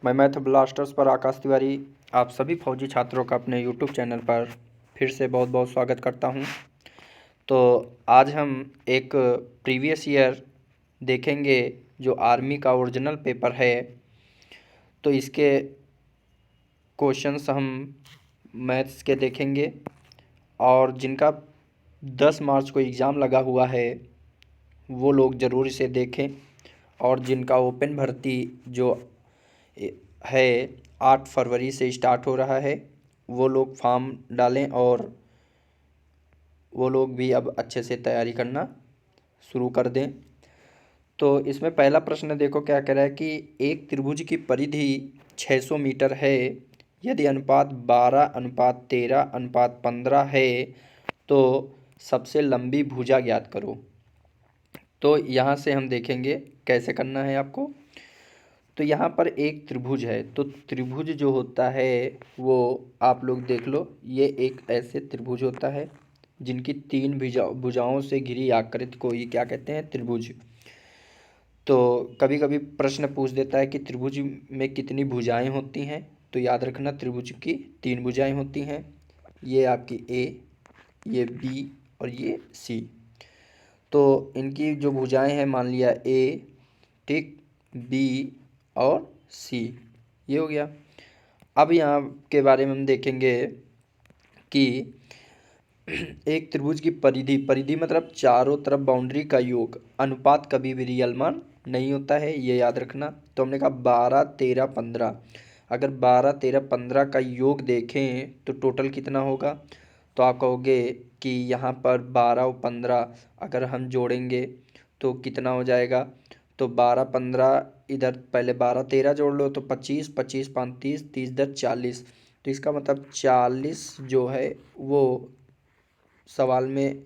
मैं math blasters पर आकाश तिवारी आप सभी फौजी छात्रों का अपने यूट्यूब चैनल पर फिर से बहुत बहुत स्वागत करता हूं। तो आज हम एक प्रीवियस ईयर देखेंगे जो आर्मी का ओरिजिनल पेपर है। तो इसके क्वेश्चंस हम मैथ्स के देखेंगे और जिनका 10 मार्च को एग्ज़ाम लगा हुआ है वो लोग ज़रूर इसे देखें, और जिनका ओपन भर्ती जो है 8 फरवरी से स्टार्ट हो रहा है वो लोग फॉर्म डालें और वो लोग भी अब अच्छे से तैयारी करना शुरू कर दें। तो इसमें पहला प्रश्न देखो क्या कह रहा है कि एक त्रिभुज की परिधि 600 मीटर है, यदि अनुपात 12:13:15 है तो सबसे लंबी भुजा ज्ञात करो। तो यहाँ से हम देखेंगे कैसे करना है आपको। तो यहाँ पर एक त्रिभुज है, तो त्रिभुज जो होता है वो आप लोग देख लो, ये एक ऐसे त्रिभुज होता है जिनकी 3 भुजाओं से घिरी आकृति को ये क्या कहते हैं, त्रिभुज। तो कभी कभी प्रश्न पूछ देता है कि त्रिभुज में कितनी भुजाएं होती हैं, तो याद रखना त्रिभुज की 3 भुजाएं होती हैं। ये आपकी ए, ये बी और ये सी। तो इनकी जो भुजाएं हैं मान लिया ए, ठीक, बी और सी, ये हो गया। अब यहाँ के बारे में हम देखेंगे कि एक त्रिभुज की परिधि मतलब चारों तरफ बाउंड्री का योग, अनुपात कभी भी रियल मान नहीं होता है, ये याद रखना। तो हमने कहा 12:13:15, अगर 12:13:15 का योग देखें तो टोटल कितना होगा, तो आप कहोगे कि यहाँ पर 12 और 15 अगर हम जोड़ेंगे तो कितना हो जाएगा। तो 12-15 इधर पहले 12-13 जोड़ लो तो 25, 25-5 30, 30 इधर 40। तो इसका मतलब 40 जो है वो सवाल में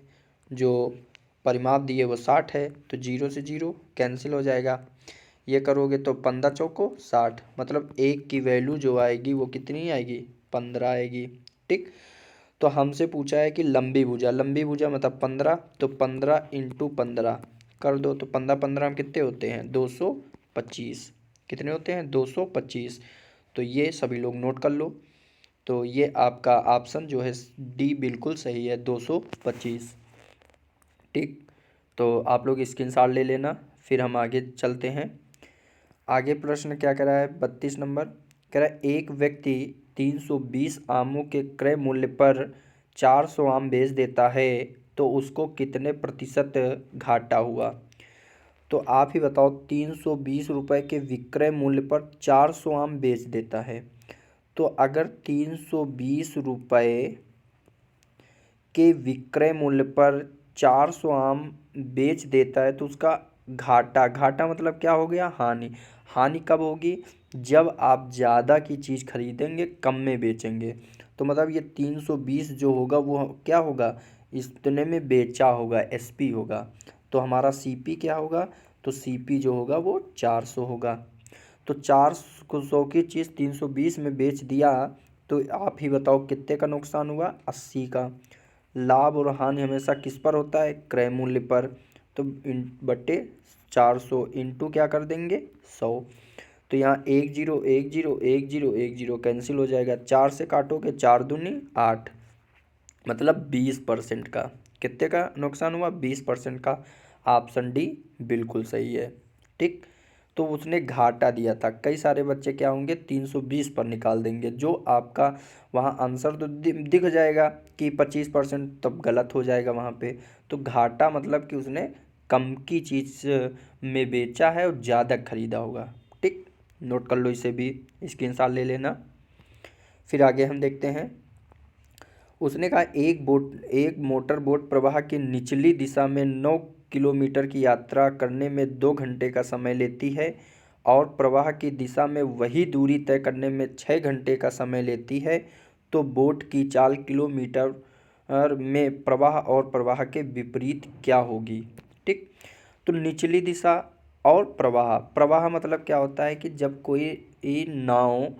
जो परिमाप दिए वो 60 है, तो 0 से 0 कैंसिल हो जाएगा। ये करोगे तो 15 चौको 60, मतलब एक की वैल्यू जो आएगी वो कितनी आएगी, 15 आएगी, ठीक। तो हमसे पूछा है कि लंबी भुजा मतलब 15, तो 15 इंटू 15 कर दो, तो 15-15 हम कितने होते हैं, 225। कितने होते हैं, 225। तो ये सभी लोग नोट कर लो। तो ये आपका ऑप्शन जो है डी बिल्कुल सही है, 225, ठीक। तो आप लोग स्क्रीनशॉट ले लेना, फिर हम आगे चलते हैं। आगे प्रश्न क्या कह रहा है, 32 नंबर कह रहा है एक व्यक्ति 320 आमों के क्रय मूल्य पर 400 आम बेच देता है तो उसको कितने प्रतिशत घाटा हुआ। तो आप ही बताओ, 320 रुपये के विक्रय मूल्य पर 400 आम बेच देता है, तो अगर 320 रुपये के विक्रय मूल्य पर 400 आम बेच देता है तो उसका घाटा मतलब क्या हो गया, हानि कब होगी, जब आप ज़्यादा की चीज़ खरीदेंगे कम में बेचेंगे। तो मतलब ये 320 जो होगा वो क्या होगा, इतने में बेचा होगा, एसपी होगा। तो हमारा सीपी क्या होगा, तो सीपी जो होगा वो 400 होगा। तो 400 की चीज़ 320 में बेच दिया, तो आप ही बताओ कितने का नुकसान हुआ, 80 का। लाभ और हानि हमेशा किस पर होता है, क्रय मूल्य पर। तो बट्टे 400 इंटू क्या कर देंगे, 100। तो यहाँ 1 0 1 0 1 0 1 0 कैंसिल हो जाएगा, 4 से काटोगे 4 दूनी 8, मतलब 20% का। कितने का नुकसान हुआ, 20% का। ऑप्शन डी बिल्कुल सही है, ठीक। तो उसने घाटा दिया था, कई सारे बच्चे क्या होंगे 320 पर निकाल देंगे, जो आपका वहाँ आंसर तो दिख जाएगा कि 25%, तब गलत हो जाएगा वहाँ पे। तो घाटा मतलब कि उसने कम की चीज़ में बेचा है और ज़्यादा खरीदा होगा, ठीक। नोट कर लो, इसे भी स्क्रीनशॉट ले लेना। फिर आगे हम देखते हैं। उसने कहा एक मोटर बोट प्रवाह की निचली दिशा में 9 किलोमीटर की यात्रा करने में 2 घंटे का समय लेती है और प्रवाह की दिशा में वही दूरी तय करने में 6 घंटे का समय लेती है, तो बोट की चाल किलोमीटर में प्रवाह और प्रवाह के विपरीत क्या होगी, ठीक। तो निचली दिशा और प्रवाह मतलब क्या होता है कि जब कोई नाव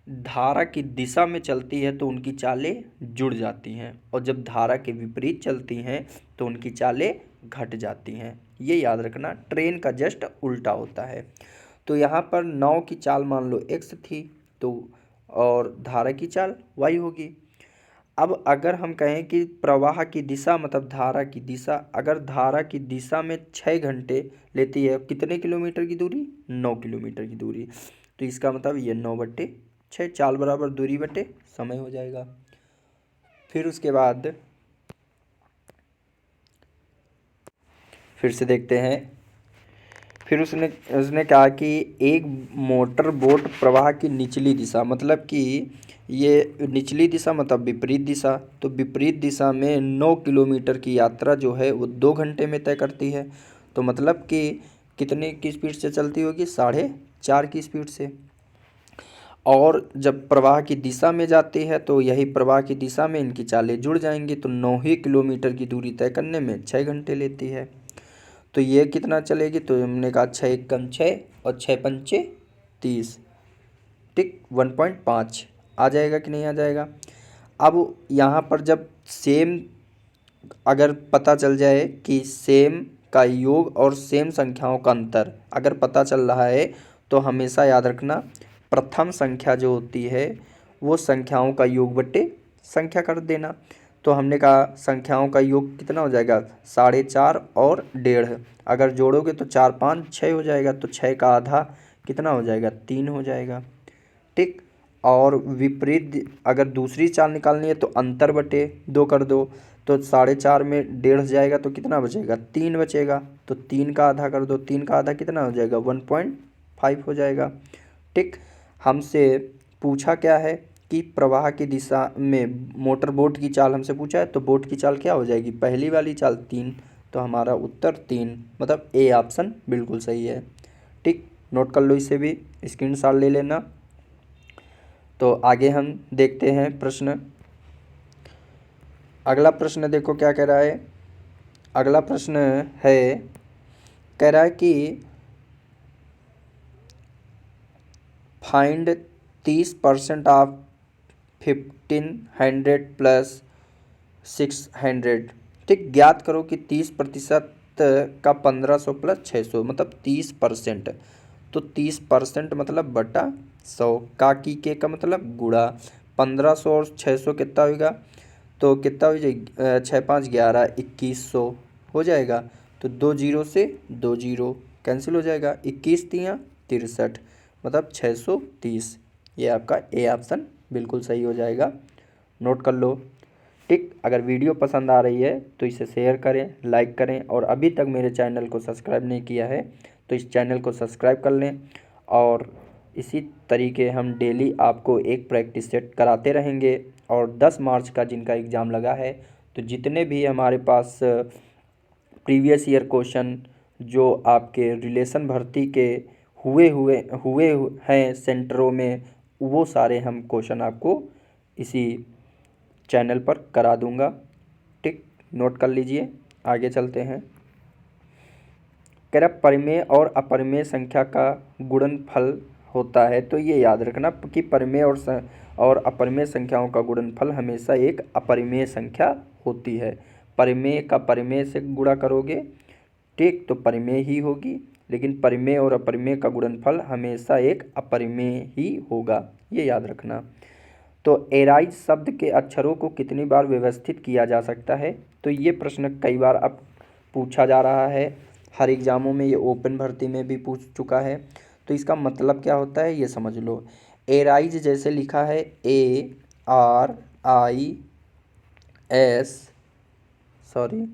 धारा की दिशा में चलती है तो उनकी चालें जुड़ जाती हैं, और जब धारा के विपरीत चलती हैं तो उनकी चालें घट जाती हैं। ये याद रखना, ट्रेन का जस्ट उल्टा होता है। तो यहाँ पर नाव की चाल मान लो x थी, तो और धारा की चाल y होगी। अब अगर हम कहें कि प्रवाह की दिशा मतलब धारा की दिशा, अगर धारा की दिशा में 6 घंटे लेती है, कितने किलोमीटर की दूरी, 9 किलोमीटर की दूरी, तो इसका मतलब ये 9/6, चाल बराबर दूरी बटे समय हो जाएगा। फिर उसके बाद फिर से देखते हैं। फिर उसने कहा कि एक मोटर बोट प्रवाह की निचली दिशा, मतलब कि ये निचली दिशा मतलब विपरीत दिशा, तो विपरीत दिशा में 9 किलोमीटर की यात्रा जो है वो 2 घंटे में तय करती है। तो मतलब कि कितने की स्पीड से चलती होगी, 4.5 की स्पीड से। और जब प्रवाह की दिशा में जाती है तो यही प्रवाह की दिशा में इनकी चालें जुड़ जाएंगी, तो 9 ही किलोमीटर की दूरी तय करने में 6 घंटे लेती है। तो ये कितना चलेगी, तो हमने कहा 6 एकम 6 और 6 पंचे 30, ठीक 1.5 आ जाएगा कि नहीं आ जाएगा। अब यहाँ पर जब सेम अगर पता चल जाए कि सेम का योग और सेम संख्याओं का अंतर अगर पता चल रहा है, तो हमेशा याद रखना प्रथम संख्या जो होती है वो संख्याओं का योग बटे संख्या कर देना। तो हमने कहा संख्याओं का योग कितना हो जाएगा, 4.5 और 1.5, अगर जोड़ोगे तो 4 5 6 हो जाएगा, तो 6 का आधा कितना हो जाएगा, 3 हो जाएगा, ठीक। और विपरीत अगर दूसरी चाल निकालनी है तो अंतर बटे 2 कर दो, तो 4.5 में 1.5 जाएगा तो कितना बचेगा, 3 बचेगा, तो 3 का आधा कर दो, 3 का आधा कितना हो जाएगा, 1.5 हो जाएगा, ठीक। हमसे पूछा क्या है कि प्रवाह की दिशा में मोटर बोट की चाल हमसे पूछा है, तो बोट की चाल क्या हो जाएगी, पहली वाली चाल 3, तो हमारा उत्तर 3 मतलब ए ऑप्शन बिल्कुल सही है, ठीक। नोट कर लो, इसे भी स्क्रीनशॉट ले लेना। तो आगे हम देखते हैं प्रश्न। अगला प्रश्न देखो क्या कह रहा है। अगला प्रश्न है, कह रहा है कि फाइंड 30% ऑफ 1500 प्लस 600, ठीक। ज्ञात करो कि 30% का 1500 प्लस 600 मतलब 30%, तो 30% मतलब बटा 100, काकी के का मतलब गुणा 1500 और 600 कितना होगा, तो कितना हो जाएगा, 6 5 11 2100 हो जाएगा, तो 2 जीरो से 2 जीरो कैंसिल हो जाएगा, 21 तियाँ 63 मतलब 630, ये आपका ए ऑप्शन बिल्कुल सही हो जाएगा। नोट कर लो, ठीक। अगर वीडियो पसंद आ रही है तो इसे शेयर करें, लाइक करें, और अभी तक मेरे चैनल को सब्सक्राइब नहीं किया है तो इस चैनल को सब्सक्राइब कर लें। और इसी तरीके हम डेली आपको एक प्रैक्टिस सेट कराते रहेंगे। और 10 मार्च का जिनका एग्ज़ाम लगा है, तो जितने भी हमारे पास प्रीवियस ईयर क्वेश्चन जो आपके रिलेशन भर्ती के हुए हैं सेंटरों में, वो सारे हम क्वेश्चन आपको इसी चैनल पर करा दूंगा, ठीक। नोट कर लीजिए, आगे चलते हैं। कह रहा परिमेय और अपरिमेय संख्या का गुणनफल होता है, तो ये याद रखना कि परिमेय और अपरिमेय संख्याओं का गुणनफल हमेशा एक अपरिमेय संख्या होती है। परिमेय का परिमेय से गुणा करोगे, ठीक, तो परिमेय ही होगी, लेकिन परिमेय और अपरिमेय का गुणनफल हमेशा एक अपरिमेय ही होगा, ये याद रखना। तो एराइज शब्द के अक्षरों को कितनी बार व्यवस्थित किया जा सकता है, तो ये प्रश्न कई बार अब पूछा जा रहा है हर एग्ज़ामों में, ये ओपन भर्ती में भी पूछ चुका है। तो इसका मतलब क्या होता है ये समझ लो। एराइज जैसे लिखा है सॉरी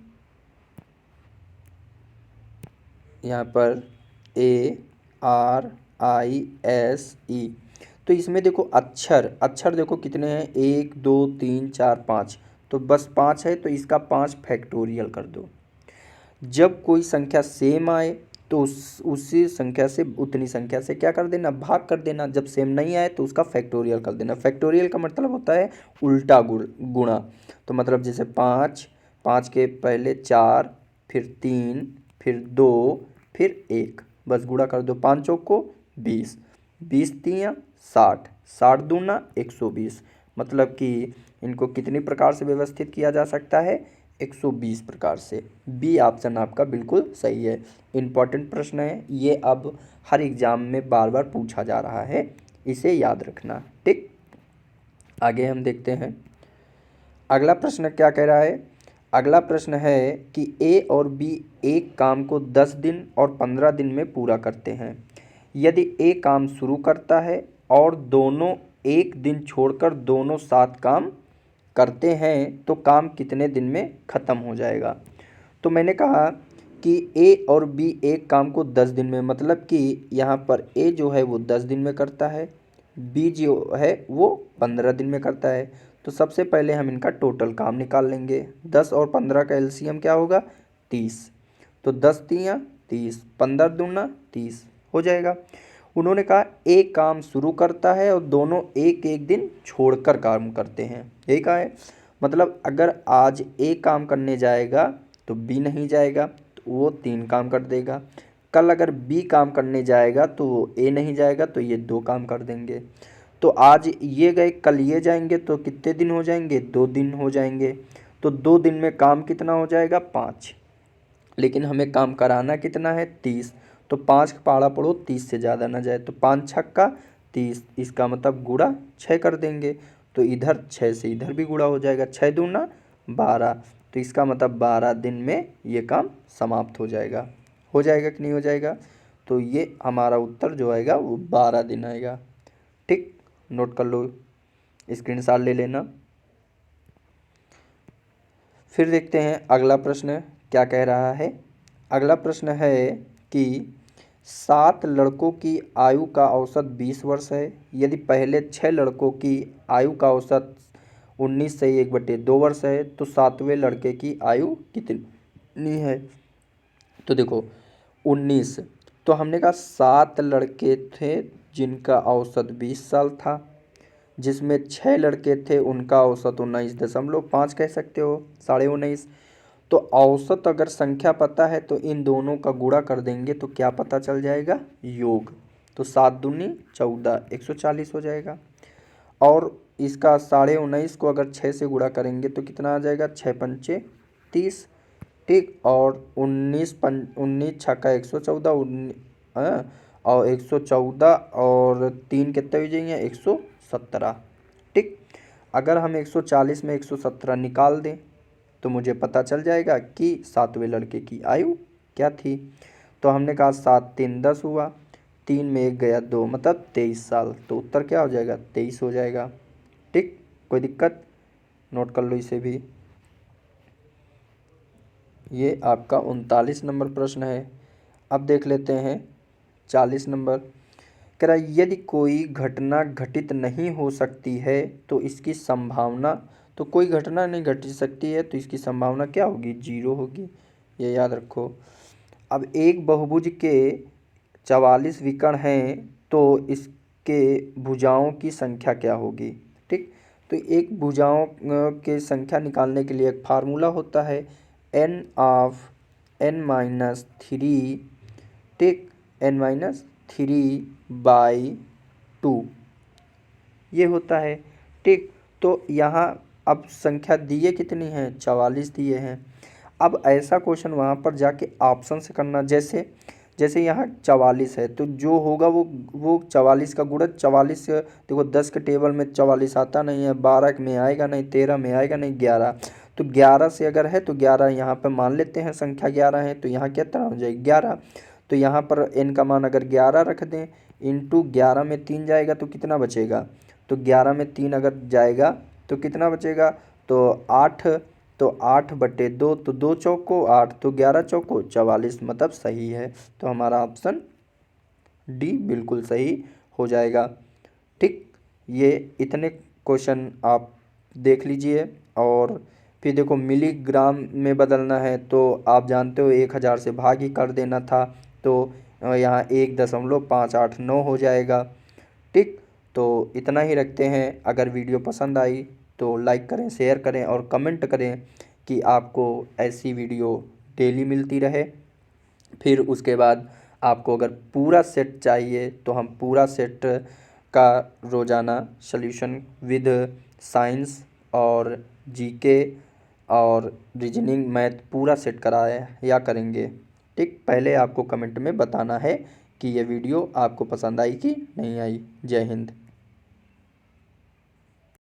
यहाँ पर ARISE, तो इसमें देखो अक्षर देखो कितने हैं, 1 2 3 4 5, तो बस 5 है, तो इसका 5 फैक्टोरियल कर दो। जब कोई संख्या सेम आए तो उसी संख्या से उतनी संख्या से क्या कर देना, भाग कर देना। जब सेम नहीं आए तो उसका फैक्टोरियल कर देना। फैक्टोरियल का मतलब होता है उल्टा गुणा। तो मतलब जैसे 5 के पहले 4, फिर 3, फिर 2, फिर 1, बस गुणा कर दो। 5 चौक को 20, 20 तियाँ 60, 60 दूना 120, मतलब कि इनको कितनी प्रकार से व्यवस्थित किया जा सकता है, 120 प्रकार से। बी ऑप्शन आपका बिल्कुल सही है। इम्पॉर्टेंट प्रश्न है ये, अब हर एग्जाम में बार बार पूछा जा रहा है, इसे याद रखना। ठीक, आगे हम देखते हैं अगला प्रश्न क्या कह रहा है। अगला प्रश्न है कि ए और बी एक काम को 10 दिन और 15 दिन में पूरा करते हैं। यदि ए काम शुरू करता है और दोनों एक दिन छोड़कर दोनों साथ काम करते हैं तो काम कितने दिन में ख़त्म हो जाएगा। तो मैंने कहा कि ए और बी एक काम को 10 दिन में, मतलब कि यहाँ पर ए जो है वो 10 दिन में करता है, बी जो है वो 15 दिन में करता है। तो सबसे पहले हम इनका टोटल काम निकाल लेंगे। 10 और 15 का एलसीएम क्या होगा, 30। तो 10 तियाँ 30, 15 दूना 30 हो जाएगा। उन्होंने कहा ए काम शुरू करता है और दोनों एक एक दिन छोड़कर काम करते हैं, यही कहा है। मतलब अगर आज ए काम करने जाएगा तो बी नहीं जाएगा, तो वो 3 काम कर देगा। कल अगर बी काम करने जाएगा तो ए नहीं जाएगा, तो ये 2 काम कर देंगे। तो आज ये गए कल ये जाएंगे तो कितने दिन हो जाएंगे, 2 दिन हो जाएंगे। तो 2 दिन में काम कितना हो जाएगा, 5। लेकिन हमें काम कराना कितना है, 30। तो 5 का पहाड़ा पढ़ो 30 से ज़्यादा ना जाए, तो 5 छक्का 30, इसका मतलब गुणा 6 कर देंगे। तो इधर 6 से इधर भी गुणा हो जाएगा, 6 दूना 12। तो इसका मतलब 12 दिन में ये काम समाप्त हो जाएगा कि नहीं हो जाएगा। तो ये हमारा उत्तर जो आएगा वो 12 दिन आएगा। ठीक, नोट कर लो, स्क्रीनशॉट ले लेना। फिर देखते हैं अगला प्रश्न क्या कह रहा है। अगला प्रश्न है कि 7 लड़कों की आयु का औसत 20 वर्ष है। यदि पहले 6 लड़कों की आयु का औसत 19 से 1/2 वर्ष है तो 7वें लड़के की आयु कितनी है। तो देखो 19, तो हमने कहा 7 लड़के थे जिनका औसत 20 साल था, जिसमें 6 लड़के थे उनका औसत 19.5 कह सकते हो, 19.5। तो औसत अगर संख्या पता है तो इन दोनों का गुणा कर देंगे तो क्या पता चल जाएगा, योग। तो 7 दूनी 14, 140 हो जाएगा। और इसका 19.5 को अगर 6 से गुणा करेंगे तो कितना आ जाएगा, 6 पंचे 30। ठीक, और 19 छक्का 114, और 114 और 3 कितने हो जाएंगे, 117। ठीक, अगर हम 140 में 117 निकाल दें तो मुझे पता चल जाएगा कि 7वें लड़के की आयु क्या थी। तो हमने कहा 7 3 10 हुआ, 3 में 1 गया 2, मतलब 23 साल। तो उत्तर क्या हो जाएगा, 23 हो जाएगा। ठीक, कोई दिक्कत, नोट कर लो इसे भी। ये आपका 39 नंबर प्रश्न है। अब देख लेते हैं 40 नंबर। कह रहा है यदि कोई घटना घटित नहीं हो सकती है तो इसकी संभावना, तो कोई घटना नहीं घट सकती है तो इसकी संभावना क्या होगी, 0 होगी, ये याद रखो। अब एक बहुभुज के 44 विकर्ण हैं तो इसके भुजाओं की संख्या क्या होगी। ठीक, तो एक भुजाओं के संख्या निकालने के लिए एक फार्मूला होता है, n ऑफ n-3, ठीक, n-3/2 ये होता है। ठीक, तो यहाँ अब संख्या दिए कितनी है, 44 दिए हैं। अब ऐसा क्वेश्चन वहाँ पर जाके ऑप्शन से करना, जैसे यहाँ 44 है तो जो होगा वो 44 का गुणज 44 से, देखो 10 के टेबल में 44 आता नहीं है, 12 में आएगा नहीं, 13 में आएगा नहीं, 11। तो 11 से अगर है तो 11 यहाँ पर मान लेते हैं, संख्या 11 है तो यहाँ कितना हो जाएगा, 11। तो यहाँ पर n का मान अगर 11 रख दें, इंटू 11 में 3 जाएगा तो कितना बचेगा, तो 11 में 3 अगर जाएगा तो कितना बचेगा, तो 8। तो 8/2, तो 2 चौको 8, तो 11 चौको 44, मतलब सही है। तो हमारा ऑप्शन डी बिल्कुल सही हो जाएगा। ठीक, ये इतने क्वेश्चन आप देख लीजिए। और फिर देखो मिलीग्राम में बदलना है तो आप जानते हो 1000 से भाग ही कर देना था, तो यहाँ 1.589 हो जाएगा। ठीक, तो इतना ही रखते हैं। अगर वीडियो पसंद आई तो लाइक करें, शेयर करें और कमेंट करें कि आपको ऐसी वीडियो डेली मिलती रहे। फिर उसके बाद आपको अगर पूरा सेट चाहिए तो हम पूरा सेट का रोज़ाना सॉल्यूशन विद साइंस और जीके और रीजनिंग मैथ पूरा सेट कराया या करेंगे। ठीक, पहले आपको कमेंट में बताना है कि ये वीडियो आपको पसंद आई कि नहीं आई। जय हिंद।